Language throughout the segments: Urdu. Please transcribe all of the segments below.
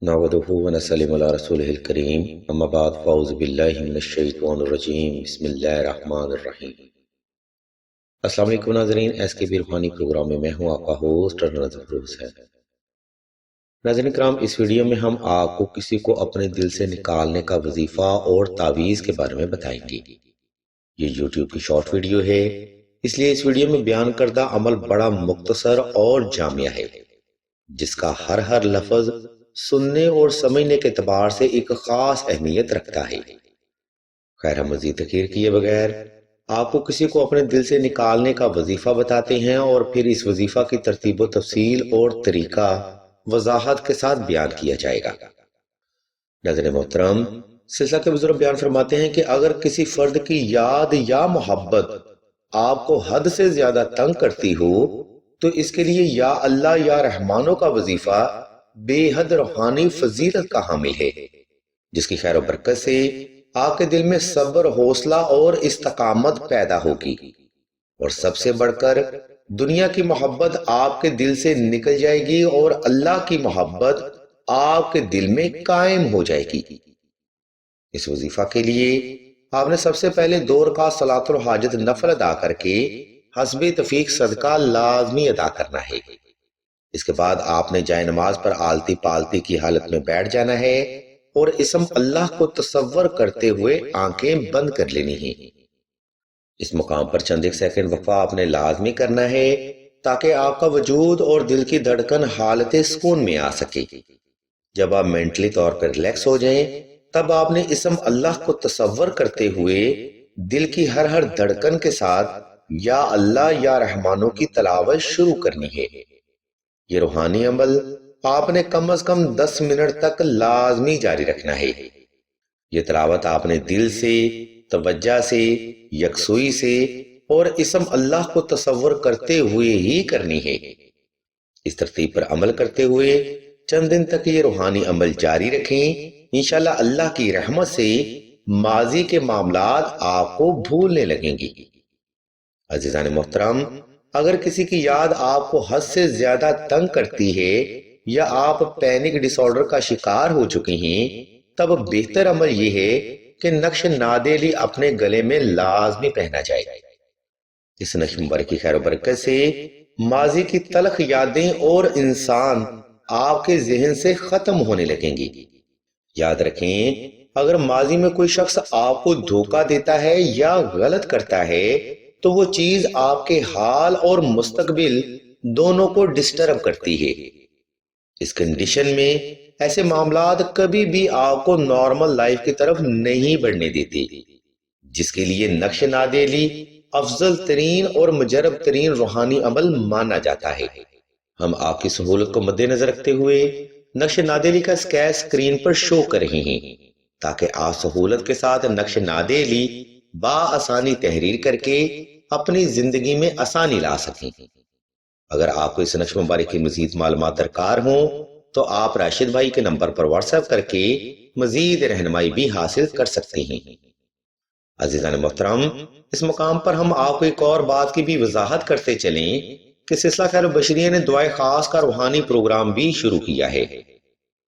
نعوذ ونسلم علی رسولہ الکریم اما بعد فاعوذ باللہ من الشیطان الرجیم بسم اللہ الرحمن الرحیم۔ السلام علیکم ناظرین، ایس کے بی روحانی پروگرام میں ہوں آپ کا ہوسٹ نظر فروز ہے۔ ناظرین کرام، اس ویڈیو میں ہم آپ کو کسی کو اپنے دل سے نکالنے کا وظیفہ اور تعویذ کے بارے میں بتائیں گے۔ یہ یوٹیوب کی شارٹ ویڈیو ہے، اس لیے اس ویڈیو میں بیان کردہ عمل بڑا مختصر اور جامع ہے، جس کا ہر لفظ سننے اور سمجھنے کے اعتبار سے ایک خاص اہمیت رکھتا ہے۔ خیر، ہم مزید تاخیر کیے بغیر آپ کو کسی کو اپنے دل سے نکالنے کا وظیفہ بتاتے ہیں اور پھر اس وظیفہ کی ترتیب و تفصیل اور طریقہ وضاحت کے ساتھ بیان کیا جائے گا۔ ناظرین محترم، سلسلہ کے بزرگ بیان فرماتے ہیں کہ اگر کسی فرد کی یاد یا محبت آپ کو حد سے زیادہ تنگ کرتی ہو تو اس کے لیے یا اللہ یا رحمانوں کا وظیفہ بے حد روحانی فضیلت کا حامل ہے، جس کی خیر و برکت سے آپ کے دل میں صبر، حوصلہ اور استقامت پیدا ہوگی، اور سب سے بڑھ کر دنیا کی محبت آپ کے دل سے نکل جائے گی اور اللہ کی محبت آپ کے دل میں قائم ہو جائے گی۔ اس وظیفہ کے لیے آپ نے سب سے پہلے 2 رکعت صلاۃ الحاجت نفل ادا کر کے حسب تفیق صدقہ لازمی ادا کرنا ہے۔ اس کے بعد آپ نے جائے نماز پر آلتی پالتی کی حالت میں بیٹھ جانا ہے اور اسم اللہ کو تصور کرتے ہوئے آنکھیں بند کر لینی ہیں۔ اس مقام پر چند ایک سیکنڈ وقفہ آپ نے لازمی کرنا ہے تاکہ آپ کا وجود اور دل کی دھڑکن حالت سکون میں آ سکے۔ جب آپ مینٹلی طور پر ریلیکس ہو جائیں تب آپ نے اسم اللہ کو تصور کرتے ہوئے دل کی ہر دھڑکن کے ساتھ یا اللہ یا رحمانوں کی تلاوت شروع کرنی ہے۔ یہ روحانی عمل آپ نے کم از کم 10 منٹ تک لازمی جاری رکھنا ہے۔ یہ تلاوت آپ نے دل سے، توجہ سے، یکسوئی سے اور اسم اللہ کو تصور کرتے ہوئے ہی کرنی ہے۔ اس ترتیب پر عمل کرتے ہوئے چند دن تک یہ روحانی عمل جاری رکھیں، انشاءاللہ اللہ کی رحمت سے ماضی کے معاملات آپ کو بھولنے لگیں گی۔ عزیزان محترم، اگر کسی کی یاد آپ کو حد سے زیادہ تنگ کرتی ہے یا آپ پینک ڈس آرڈر کا شکار ہو چکے ہیں، تب بہتر عمل یہ ہے کہ نقش نادیلی اپنے گلے میں لازمی پہنا جائے۔ اس نقش مبارک کی خیر و برکت سے ماضی کی تلخ یادیں اور انسان آپ کے ذہن سے ختم ہونے لگیں گی۔ یاد رکھیں، اگر ماضی میں کوئی شخص آپ کو دھوکہ دیتا ہے یا غلط کرتا ہے تو وہ چیز آپ کے حال اور مستقبل دونوں کو ڈسٹرب کرتی ہے۔ اس کنڈیشن میں ایسے معاملات کبھی بھی آپ کو نارمل لائف کی طرف نہیں بڑھنے دیتے، جس کے لیے نقش نادیلی افضل ترین اور مجرب ترین روحانی عمل مانا جاتا ہے۔ ہم آپ کی سہولت کو مد نظر رکھتے ہوئے نقش نادیلی کا اسکیچ اسکرین پر شو کر رہے ہیں تاکہ آپ سہولت کے ساتھ نقش نادیلی بآسانی تحریر کر کے اپنی زندگی میں آسانی لا سکیں۔ اگر آپ کو اس نقش مبارک کی مزید معلومات درکار ہوں تو آپ راشد بھائی کے نمبر پر واٹس ایپ کر کے مزید رہنمائی بھی حاصل کر سکتے ہیں۔ عزیزان محترم، اس مقام پر ہم آپ کو ایک اور بات کی بھی وضاحت کرتے چلیں کہ سلسلہ خیر و بشریہ نے دعائے خاص کا روحانی پروگرام بھی شروع کیا ہے۔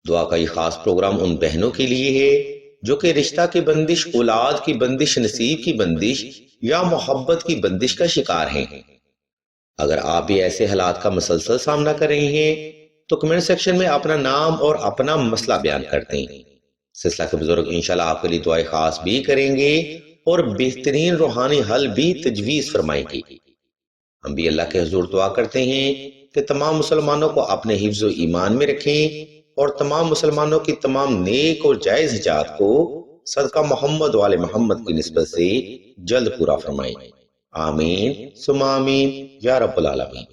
دعا کا یہ خاص پروگرام ان بہنوں کے لیے ہے جو کہ رشتہ کی بندش، اولاد کی بندش، نصیب کی بندش یا محبت کی بندش کا شکار ہیں۔ اگر آپ بھی ایسے حالات کا مسلسل سامنا کر رہے ہیں تو کمنٹ سیکشن میں اپنا نام اور اپنا مسئلہ بیان کر دیں۔ سلسلہ کے بزرگ انشاءاللہ آپ کے لیے دعائے خاص بھی کریں گے اور بہترین روحانی حل بھی تجویز فرمائیں گے۔ ہم بھی اللہ کے حضور دعا کرتے ہیں کہ تمام مسلمانوں کو اپنے حفظ و ایمان میں رکھیں اور تمام مسلمانوں کی تمام نیک اور جائز حاجات کو صدقہ محمد وآل محمد کی نسبت سے جلد پورا فرمائیں۔ آمین ثم آمین یا رب العالمین۔